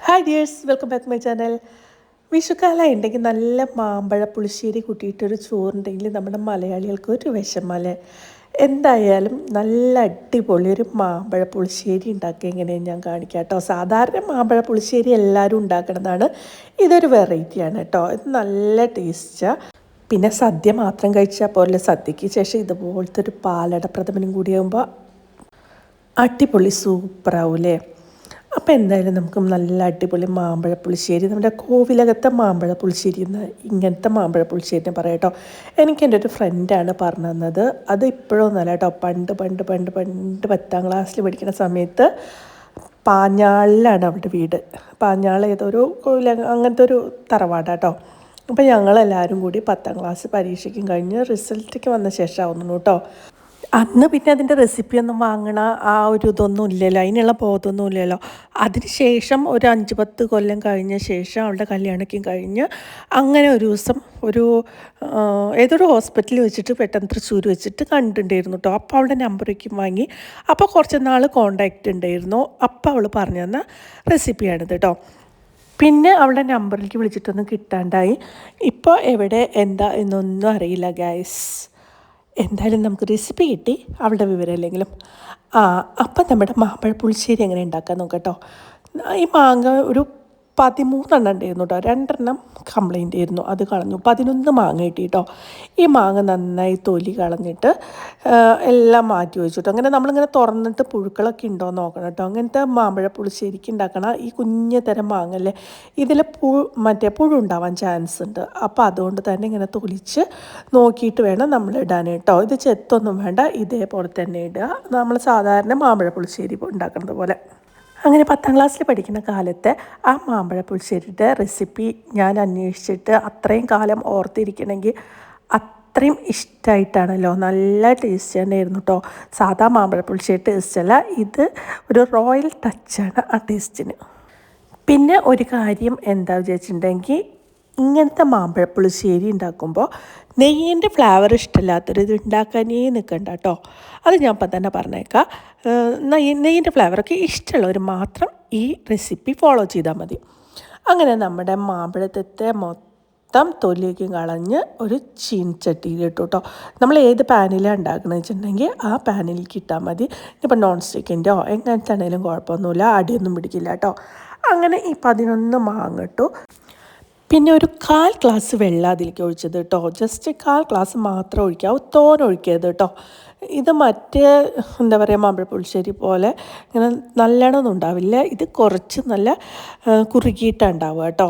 Hi dears, welcome back my channel. വിഷുക്കാലം ഉണ്ടെങ്കിൽ നല്ല മാമ്പഴ പുളിശ്ശേരി കൂട്ടിയിട്ടൊരു ചോറുണ്ടെങ്കിൽ നമ്മുടെ മലയാളികൾക്ക് ഒരു വിഷമല്ലേ. എന്തായാലും നല്ല അടിപൊളി ഒരു മാമ്പഴ പുളിശ്ശേരി ഉണ്ടാക്കുക എങ്ങനെയാണ് ഞാൻ കാണിക്കാം കേട്ടോ. സാധാരണ മാമ്പഴ പുളിശ്ശേരി എല്ലാവരും ഉണ്ടാക്കണതാണ്, ഇതൊരു വെറൈറ്റിയാണ് കേട്ടോ. ഇത് നല്ല ടേസ്റ്റാണ്. പിന്നെ സദ്യ മാത്രം കഴിച്ചാൽ പോലെ സദ്യയ്ക്ക് ശേഷം ഇതുപോലത്തെ ഒരു പാലട പ്രഥമനും കൂടിയാകുമ്പോൾ അടിപൊളി സൂപ്പറാവൂലേ. അപ്പോൾ എന്തായാലും നമുക്ക് നല്ല അടിപൊളി മാമ്പഴ പുളിശ്ശേരി, നമ്മുടെ കോവിലകത്തെ മാമ്പഴ പുളിശ്ശേരി എന്ന് ഇങ്ങനത്തെ മാമ്പഴ പുളിശ്ശേരിനെ പറയാം കേട്ടോ. എനിക്ക് എൻ്റെ ഒരു ഫ്രണ്ടാണ് പറഞ്ഞു തന്നത്. അത് ഇപ്പോഴൊന്നുമല്ല കേട്ടോ, പണ്ട് പണ്ട് പണ്ട് പണ്ട് 10ാം ക്ലാസ്സിൽ പഠിക്കുന്ന സമയത്ത് പാഞ്ഞാളിലാണ് അവിടെ വീട്. പാഞ്ഞാൾ ഏതൊരു അങ്ങനത്തെ ഒരു തറവാടാട്ടോ. അപ്പോൾ ഞങ്ങളെല്ലാവരും കൂടി 10ാം ക്ലാസ് പരീക്ഷയ്ക്കും കഴിഞ്ഞ് റിസൾട്ടൊക്കെ വന്ന ശേഷമാവുന്നു കേട്ടോ. അന്ന് പിന്നെ അതിൻ്റെ റെസിപ്പിയൊന്നും വാങ്ങണ ആ ഒരു ഇതൊന്നും ഇല്ലല്ലോ, അതിനുള്ള ബോധമൊന്നും ഇല്ലല്ലോ. അതിന് ശേഷം ഒരു 5-10 കൊല്ലം കഴിഞ്ഞ ശേഷം അവളുടെ കല്യാണമൊക്കെ കഴിഞ്ഞ് അങ്ങനെ ഒരു ദിവസം ഏതൊരു ഹോസ്പിറ്റലിൽ വെച്ചിട്ട് പെട്ടെന്ന് തൃശ്ശൂർ വെച്ചിട്ട് കണ്ടിട്ടുണ്ടായിരുന്നു കേട്ടോ. അപ്പോൾ അവളുടെ നമ്പറൊക്കെ വാങ്ങി. അപ്പോൾ കുറച്ച് നാൾ കോണ്ടാക്റ്റ് ഉണ്ടായിരുന്നു. അപ്പോൾ അവൾ പറഞ്ഞു തന്ന റെസിപ്പിയാണിത് കേട്ടോ. പിന്നെ അവളുടെ നമ്പറിലേക്ക് വിളിച്ചിട്ടൊന്നും കിട്ടാണ്ടായി. ഇപ്പോൾ എവിടെ എന്താ എന്നൊന്നും അറിയില്ല ഗൈസ്. എന്തായാലും നമുക്ക് റെസിപ്പി കിട്ടി, അവളുടെ വിവരം അല്ലെങ്കിലും. അപ്പം നമ്മുടെ മാമ്പഴ പുളിശ്ശേരി എങ്ങനെ ഉണ്ടാക്കാൻ നോക്കട്ടോ. ഈ മാങ്ങ ഒരു 13 ഉണ്ടായിരുന്നു കേട്ടോ. 2 കംപ്ലൈൻ്റ് ആയിരുന്നു, അത് കളഞ്ഞു. 11 മാങ്ങ കിട്ടി കേട്ടോ. ഈ മാങ്ങ നന്നായി തൊലി കളഞ്ഞിട്ട് എല്ലാം മാറ്റി വെച്ചിട്ടോ. അങ്ങനെ നമ്മളിങ്ങനെ തുറന്നിട്ട് പുഴുക്കളൊക്കെ ഉണ്ടോ എന്ന് നോക്കണം കേട്ടോ. അങ്ങനത്തെ മാമ്പഴ പുളിശ്ശേരിക്ക് ഉണ്ടാക്കണം. ഈ കുഞ്ഞു തരം മാങ്ങല്ലേ, ഇതിൽ പുഴു ഉണ്ടാവാൻ ചാൻസ് ഉണ്ട്. അപ്പോൾ അതുകൊണ്ട് തന്നെ ഇങ്ങനെ തൊലിച്ച് നോക്കിയിട്ട് വേണം നമ്മൾ ഇടാൻ കേട്ടോ. ഇത് ചെത്തൊന്നും വേണ്ട, ഇതേപോലെ തന്നെ ഇടുക, നമ്മൾ സാധാരണ മാമ്പഴ പുളിശ്ശേരി ഉണ്ടാക്കുന്നത് പോലെ. അങ്ങനെ 10ാം ക്ലാസ്സിൽ പഠിക്കുന്ന കാലത്ത് ആ മാമ്പഴ പുളിശ്ശേരിയുടെ റെസിപ്പി ഞാൻ അന്വേഷിച്ചിട്ട് അത്രയും കാലം ഓർത്തിരിക്കണമെങ്കിൽ അത്രയും ഇഷ്ടമായിട്ടാണല്ലോ. നല്ല ടേസ്റ്റ് തന്നെയായിരുന്നു കേട്ടോ. സാധാ മാമ്പഴ പുളിശ്ശേരി ടേസ്റ്റല്ല, ഇത് ഒരു റോയൽ ടച്ചാണ് ആ ടേസ്റ്റിന്. പിന്നെ ഒരു കാര്യം എന്താ വിചാരിച്ചിട്ടുണ്ടെങ്കിൽ, ഇങ്ങനത്തെ മാമ്പഴ പുളിശ്ശേരി ഉണ്ടാക്കുമ്പോൾ നെയ്യിൻ്റെ ഫ്ലേവർ ഇഷ്ടമില്ലാത്തൊരു ഇത് ഉണ്ടാക്കാനേ നിൽക്കണ്ട കേട്ടോ. അത് ഞാൻ ഇപ്പം തന്നെ പറഞ്ഞേക്കാം. നെയ്യിൻ്റെ ഫ്ലേവറൊക്കെ ഇഷ്ടമുള്ളവർ മാത്രം ഈ റെസിപ്പി ഫോളോ ചെയ്താൽ മതി. അങ്ങനെ നമ്മുടെ മാമ്പഴത്തെ മൊത്തം തൊലിയൊക്കെ കളഞ്ഞ് ഒരു ചീനച്ചട്ടിയിലിട്ടു കേട്ടോ. നമ്മൾ ഏത് പാനിലാണ് ഉണ്ടാക്കുന്നത് വെച്ചിട്ടുണ്ടെങ്കിൽ ആ പാനിലേക്ക് ഇട്ടാൽ മതി. ഇപ്പം നോൺ സ്റ്റിക്കിൻ്റെയോ എങ്ങനത്തെ ആണെങ്കിലും കുഴപ്പമൊന്നുമില്ല, അടിയൊന്നും പിടിക്കില്ല കേട്ടോ. അങ്ങനെ ഈ 11 മാങ്ങ ഇട്ടു. പിന്നെ ഒരു 1/4 ഗ്ലാസ് വെള്ളം അതിലേക്ക് ഒഴിച്ചത് കേട്ടോ. ജസ്റ്റ് 1/4 ഗ്ലാസ് മാത്രം ഒഴിക്കുക, തോനെ ഒഴിക്കരുത് കേട്ടോ. ഇത് മറ്റേ എന്താ പറയുക, മാമ്പഴ പുളിശ്ശേരി പോലെ ഇങ്ങനെ നല്ലോണമൊന്നും ഉണ്ടാവില്ല. ഇത് കുറച്ച് നല്ല കുറുകിയിട്ടാണ് ഉണ്ടാവുക കേട്ടോ.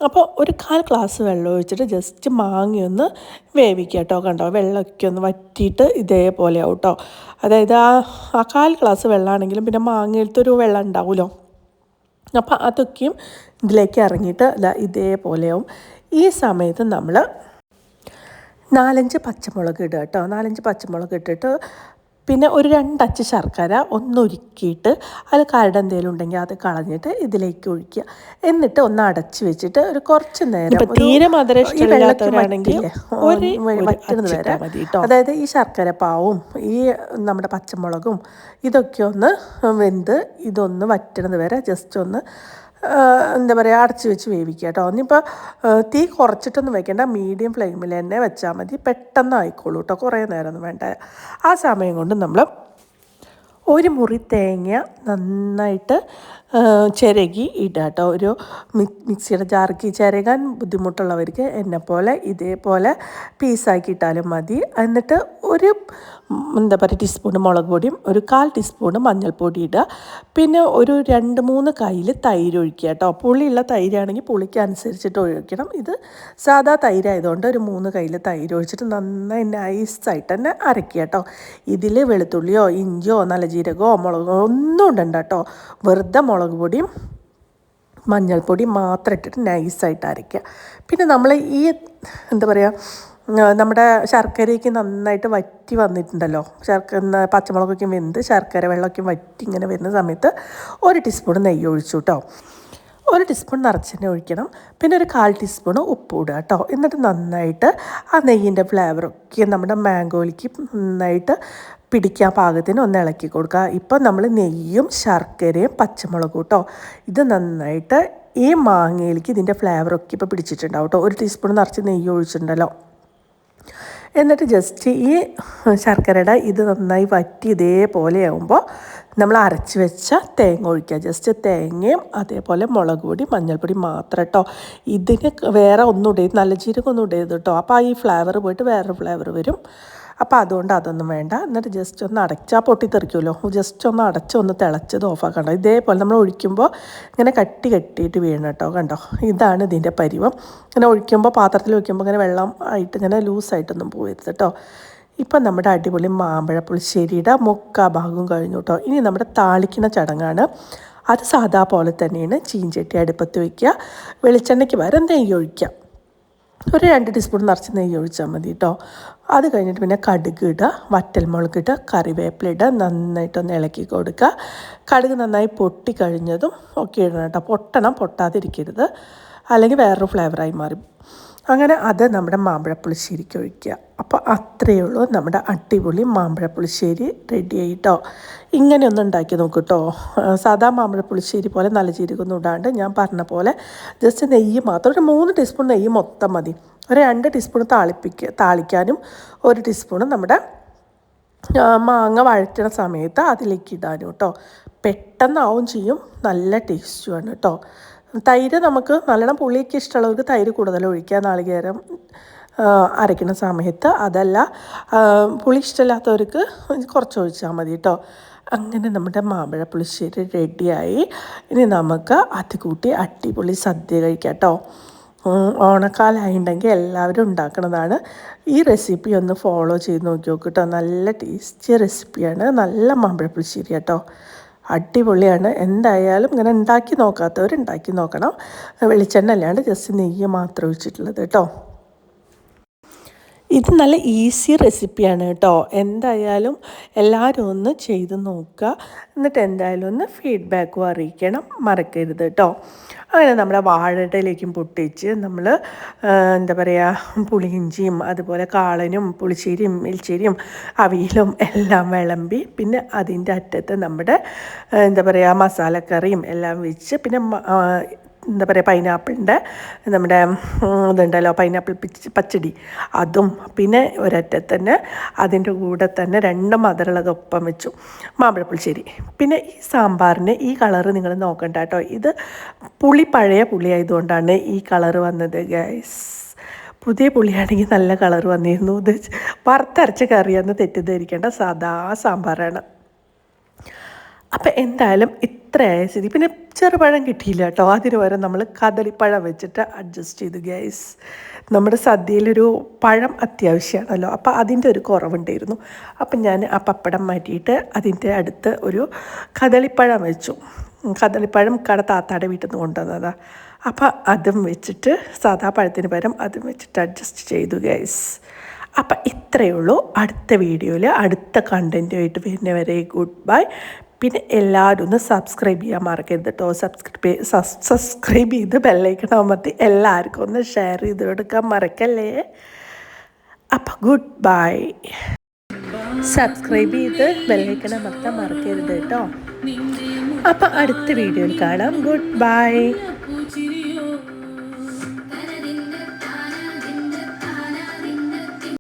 അപ്പോൾ ഒരു 1/4 ഗ്ലാസ് വെള്ളം ഒഴിച്ചിട്ട് ജസ്റ്റ് മാങ്ങയൊന്ന് വേവിക്കുക കേട്ടോ. കണ്ടോ, വെള്ളമൊക്കെ ഒന്ന് വറ്റിയിട്ട് ഇതേപോലെ ആവും കേട്ടോ. അതായത് ആ 1/4 ഗ്ലാസ് വെള്ളമാണെങ്കിലും പിന്നെ മാങ്ങയിലത്തെ ഒരു വെള്ളം ഉണ്ടാവുമല്ലോ, അപ്പോൾ അതൊക്കെയും ഇതിലേക്ക് ഇറങ്ങിയിട്ട് ഇതേപോലെയാവും. ഈ സമയത്ത് നമ്മൾ 4-5 പച്ചമുളക് ഇടുക കേട്ടോ. 4-5 പച്ചമുളക് ഇട്ടിട്ട് പിന്നെ ഒരു 2 അച്ച് ശർക്കര ഒന്നുരുക്കിയിട്ട് അതിൽ കരട് എന്തെങ്കിലും ഉണ്ടെങ്കിൽ അത് കളഞ്ഞിട്ട് ഇതിലേക്ക് ഒഴിക്കുക. എന്നിട്ട് ഒന്ന് അടച്ച് വെച്ചിട്ട് ഒരു കുറച്ച് നേരം, തീരെ മധുരം ഇഷ്ടമില്ലാത്തവരാണെങ്കിൽ വറ്റുന്നത് വരെ, അതായത് ഈ ശർക്കര പാവും ഈ നമ്മുടെ പച്ചമുളകും ഇതൊക്കെ ഒന്ന് വെന്ത് ഇതൊന്ന് വറ്റണത് വരെ ജസ്റ്റ് ഒന്ന് എന്താ പറയുക, അടച്ച് വെച്ച് വേവിക്കുക കേട്ടോ. ഇനിയിപ്പോൾ തീ കുറച്ചിട്ടൊന്നും വെക്കേണ്ട, മീഡിയം ഫ്ലെയിമിൽ തന്നെ വെച്ചാൽ മതി. പെട്ടെന്ന് ആയിക്കോളൂ കേട്ടോ, കുറേ നേരമൊന്നും വേണ്ട. ആ സമയം കൊണ്ട് നമ്മൾ ഒരു മുറി തേങ്ങ നന്നായിട്ട് ചിരകി ഇടുക കേട്ടോ. ഒരു മിക്സിയുടെ ജാർക്ക് ചിരകാൻ ബുദ്ധിമുട്ടുള്ളവർക്ക് എന്നെപ്പോലെ ഇതേപോലെ പീസാക്കി ഇട്ടാലും മതി. എന്നിട്ട് ഒരു എന്താ പറയുക ടീസ്പൂൺ മുളക് പൊടിയും ഒരു 1/4 ടീസ്പൂൺ മഞ്ഞൾപ്പൊടി ഇടുക. പിന്നെ ഒരു 2-3 കയ്യിൽ തൈര് ഒഴിക്കുക കേട്ടോ. പുളിയുള്ള തൈരാണെങ്കിൽ പുളിക്ക് അനുസരിച്ചിട്ട് ഒഴിക്കണം. ഇത് സാധാ തൈരായതുകൊണ്ട് ഒരു 3 കയ്യിൽ തൈര് ഒഴിച്ചിട്ട് നന്നായി നൈസായിട്ട് തന്നെ അരയ്ക്കുക കേട്ടോ. ഇതിൽ വെളുത്തുള്ളിയോ ഇഞ്ചിയോ നല്ല ജീരകമോ മുളകോ ഒന്നും ഇടണ്ട കേട്ടോ. വെറുതെ മുളക് പൊടിയും മഞ്ഞൾപ്പൊടിയും മാത്രം ഇട്ടിട്ട് നൈസായിട്ട് അരയ്ക്കുക. പിന്നെ നമ്മൾ ഈ എന്താ പറയുക, നമ്മുടെ ശർക്കരയ്ക്ക് നന്നായിട്ട് വറ്റി വന്നിട്ടുണ്ടല്ലോ, പച്ചമുളകൊക്കെ വെന്ത് ശർക്കര വെള്ളമൊക്കെ വറ്റി ഇങ്ങനെ വരുന്ന സമയത്ത് 1 ടീസ്പൂൺ നെയ്യ് ഒഴിച്ചു കേട്ടോ. 1 ടീസ്പൂൺ നിറച്ചെണ്ണ ഒഴിക്കണം. പിന്നെ ഒരു 1/4 ടീസ്പൂൺ ഉപ്പ് ഇടുക കേട്ടോ. എന്നിട്ട് നന്നായിട്ട് ആ നെയ്യിൻ്റെ ഫ്ലേവറൊക്കെ നമ്മുടെ മാംഗോയിലേക്ക് നന്നായിട്ട് പിടിക്കാൻ പാകത്തിന് ഒന്ന് ഇളക്കി കൊടുക്കുക. ഇപ്പം നമ്മൾ നെയ്യും ശർക്കരയും പച്ചമുളകും കേട്ടോ, ഇത് നന്നായിട്ട് ഈ മാങ്ങയിലേക്ക് ഇതിൻ്റെ ഫ്ലേവറൊക്കെ ഇപ്പോൾ പിടിച്ചിട്ടുണ്ടാവും കേട്ടോ. 1 ടീസ്പൂൺ നിറച്ച് നെയ്യ് ഒഴിച്ചിട്ടുണ്ടല്ലോ. എന്നിട്ട് ജസ്റ്റ് ഈ ശർക്കരയുടെ ഇത് നന്നായി വറ്റി ഇതേപോലെ ആകുമ്പോൾ നമ്മൾ അരച്ച് വെച്ച തേങ്ങ ഒഴിക്കുക. ജസ്റ്റ് തേങ്ങയും അതേപോലെ മുളക് പൊടി മഞ്ഞൾപ്പൊടി മാത്രം കേട്ടോ. ഇതിന് വേറെ ഒന്നും ഇടരുത്, നല്ല ജീരകം ഒന്നും ഇടരുത് കേട്ടോ. അപ്പോൾ ഈ ഫ്ലേവർ പോയിട്ട് വേറൊരു ഫ്ലേവർ വരും. അപ്പോൾ അതുകൊണ്ട് അതൊന്നും വേണ്ട. എന്നിട്ട് ജസ്റ്റ് ഒന്ന് അടച്ചാൽ പൊട്ടിത്തെറിക്കുമല്ലോ, ജസ്റ്റ് ഒന്ന് അടച്ചൊന്ന് തിളച്ചത് ഓഫാക്കണ്ട. ഇതേപോലെ നമ്മൾ ഒഴിക്കുമ്പോൾ ഇങ്ങനെ കട്ടിയിട്ട് വീഴണം കേട്ടോ. കണ്ടോ, ഇതാണ് ഇതിൻ്റെ പരിവം. ഇങ്ങനെ ഒഴിക്കുമ്പോൾ പാത്രത്തിൽ വയ്ക്കുമ്പോൾ ഇങ്ങനെ വെള്ളം ആയിട്ട് ഇങ്ങനെ ലൂസായിട്ടൊന്നും പോകരുത് കേട്ടോ. ഇപ്പം നമ്മുടെ അടിപൊളി മാമ്പഴ പുളിശ്ശേരിയുടെ 3/4 ഭാഗവും കഴിഞ്ഞു കേട്ടോ. ഇനി നമ്മുടെ താളിക്കുന്ന ചടങ്ങാണ്. അത് സാധാ പോലെ തന്നെയാണ്. ചീഞ്ചട്ടി അടുപ്പത്ത് വയ്ക്കുക, വെളിച്ചെണ്ണയ്ക്ക് പകരം നെയ്യ് ഒഴിക്കുക. ഒരു 2 ടീസ്പൂൺ നിറച്ച് നെയ്യ് ഒഴിച്ചാൽ മതി കേട്ടോ. അത് കഴിഞ്ഞിട്ട് പിന്നെ കടുക് ഇടുക, വറ്റൽമുളക് ഇടുക, കറിവേപ്പില ഇടുക, നന്നായിട്ടൊന്ന് ഇളക്കി കൊടുക്കുക. കടുക് നന്നായി പൊട്ടി കഴിഞ്ഞതും ഒക്കെ ഇടണം കേട്ടോ. പൊട്ടാതിരിക്കരുത്, അല്ലെങ്കിൽ വേറൊരു ഫ്ലേവറായി മാറും. അങ്ങനെ അത് നമ്മുടെ മാമ്പഴ പുളിശ്ശേരിക്ക് ഒഴിക്കുക. അപ്പോൾ അത്രയേ ഉള്ളൂ, നമ്മുടെ അടിപൊളി മാമ്പഴ പുളിശ്ശേരി റെഡി ആയിട്ടോ. ഇങ്ങനെ ഒന്ന് ഉണ്ടാക്കി നോക്കൂ കേട്ടോ. സാധാ മാമ്പഴ പുളിശ്ശേരി പോലെ നല്ല ജീരകമൊന്നും ഇടാണ്ട് ഞാൻ പറഞ്ഞ പോലെ ജസ്റ്റ് നെയ്യ് മാത്രം, ഒരു 3 ടീസ്പൂൺ നെയ്യ് മൊത്തം മതി. ഒരു 2 ടീസ്പൂൺ താളിക്കാനും 1 ടീസ്പൂൺ നമ്മുടെ മാങ്ങ വഴറ്റുന്ന സമയത്ത് അതിലേക്ക് ഇടാനും കേട്ടോ. പെട്ടെന്നാവും ചെയ്യും, നല്ല ടേസ്റ്റുമാണ് കേട്ടോ. തൈര് നമുക്ക് നല്ലോണം പുളിയൊക്കെ ഇഷ്ടമുള്ളവർക്ക് തൈര് കൂടുതൽ ഒഴിക്കുക നാളികേരം അരയ്ക്കുന്ന സമയത്ത്. അതല്ല, പുളി ഇഷ്ടമില്ലാത്തവർക്ക് കുറച്ച് ഒഴിച്ചാൽ മതി കേട്ടോ. അങ്ങനെ നമ്മുടെ മാമ്പഴ പുളിശ്ശേരി റെഡിയായി. ഇനി നമുക്ക് അത് കൂട്ടി അടിപൊളി സദ്യ കഴിക്കാം കേട്ടോ. ഓണക്കാലമായിട്ടുണ്ടെങ്കിൽ എല്ലാവരും ഉണ്ടാക്കുന്നതാണ്. ഈ റെസിപ്പി ഒന്ന് ഫോളോ ചെയ്ത് നോക്കി നോക്കൂ കേട്ടോ. നല്ല ടേസ്റ്റി റെസിപ്പിയാണ്, നല്ല മാമ്പഴ പുളിശ്ശേരി കേട്ടോ. അടിപൊളിയാണ്. എന്തായാലും ഇങ്ങനെ ഉണ്ടാക്കി നോക്കാത്തവർ ഉണ്ടാക്കി നോക്കണം. വെളിച്ചെണ്ണ അല്ലാണ്ട് ജസ്റ്റ് നെയ്യ് മാത്രം ഒഴിച്ചിട്ടുള്ളത് കേട്ടോ. ഇത് നല്ല ഈസി റെസിപ്പിയാണ് കേട്ടോ. എന്തായാലും എല്ലാവരും ഒന്ന് ചെയ്ത് നോക്കുക. എന്നിട്ട് എന്തായാലും ഒന്ന് ഫീഡ്ബാക്കും അറിയിക്കണം, മറക്കരുത് കേട്ടോ. അങ്ങനെ നമ്മുടെ വാഴയിലേക്കും പൊട്ടിച്ച് നമ്മൾ എന്താ പറയുക, പുളിയിഞ്ചിയും അതുപോലെ കാളനും പുളിശ്ശേരിയും എലിശ്ശേരിയും അവിയലും എല്ലാം വിളമ്പി, പിന്നെ അതിൻ്റെ അറ്റത്ത് നമ്മുടെ എന്താ പറയുക മസാലക്കറിയും എല്ലാം വെച്ച്, പിന്നെ എന്താ പറയുക പൈനാപ്പിളിൻ്റെ നമ്മുടെ ഇതുണ്ടല്ലോ പൈനാപ്പിൾ പച്ചടി, അതും പിന്നെ ഒരറ്റത്ത് തന്നെ അതിൻ്റെ കൂടെ തന്നെ 2 മധുരമുള്ളതൊപ്പം വെച്ചു മാമ്പഴപ്പുളിശ്ശേരി. പിന്നെ ഈ സാമ്പാറിന് ഈ കളറ് നിങ്ങൾ നോക്കണ്ട കേട്ടോ. ഇത് പഴയ പുളി ആയതുകൊണ്ടാണ് ഈ കളറ് വന്നത് ഗൈസ്. പുതിയ പുളിയാണെങ്കിൽ നല്ല കളർ വന്നിരുന്നു. ഇത് വറുത്തരച്ച കറിയാന്ന് തെറ്റിദ്ധരിക്കേണ്ട, സാധാ സാമ്പാറാണ്. അപ്പം എന്തായാലും ഇത്രയായ സ്ഥിതി പിന്നെ ചെറുപഴം കിട്ടിയില്ല കേട്ടോ. അതിന് പകരം നമ്മൾ കദളിപ്പഴം വെച്ചിട്ട് അഡ്ജസ്റ്റ് ചെയ്തു ഗൈസ്. നമ്മുടെ സദ്യയിലൊരു പഴം അത്യാവശ്യമാണല്ലോ, അപ്പോൾ അതിൻ്റെ ഒരു കുറവുണ്ടായിരുന്നു. അപ്പം ഞാൻ ആ പപ്പടം മാറ്റിയിട്ട് അതിൻ്റെ അടുത്ത് ഒരു കദളിപ്പഴം വെച്ചു. കദളിപ്പഴം താത്താടെ വീട്ടിൽ നിന്ന് കൊണ്ടുവന്നതാണ്. അപ്പം അതും വെച്ചിട്ട് സാധാ പഴത്തിന് പകരം അതും വെച്ചിട്ട് അഡ്ജസ്റ്റ് ചെയ്തു ഗൈസ്. അപ്പം ഇത്രയേ ഉള്ളൂ. അടുത്ത വീഡിയോയിൽ അടുത്ത കണ്ടൻറ്റുമായിട്ട് വരുന്നവരെ ഗുഡ് ബൈ. പിന്നെ എല്ലാവരും ഒന്ന് സബ്സ്ക്രൈബ് ചെയ്യാൻ മറക്കരുത് കേട്ടോ. സബ്സ്ക്രൈബ് ചെയ്ത് ബെല്ലൈക്കൺ അമർത്തി എല്ലാവർക്കും ഒന്ന് ഷെയർ ചെയ്ത് കൊടുക്കാൻ മറക്കല്ലേ. അപ്പം ഗുഡ് ബൈ. സബ്സ്ക്രൈബ് ചെയ്ത് ബെല്ലൈക്കൺ അമർത്താൻ മറക്കരുത് കേട്ടോ. അപ്പം അടുത്ത വീഡിയോയിൽ കാണാം. Good bye.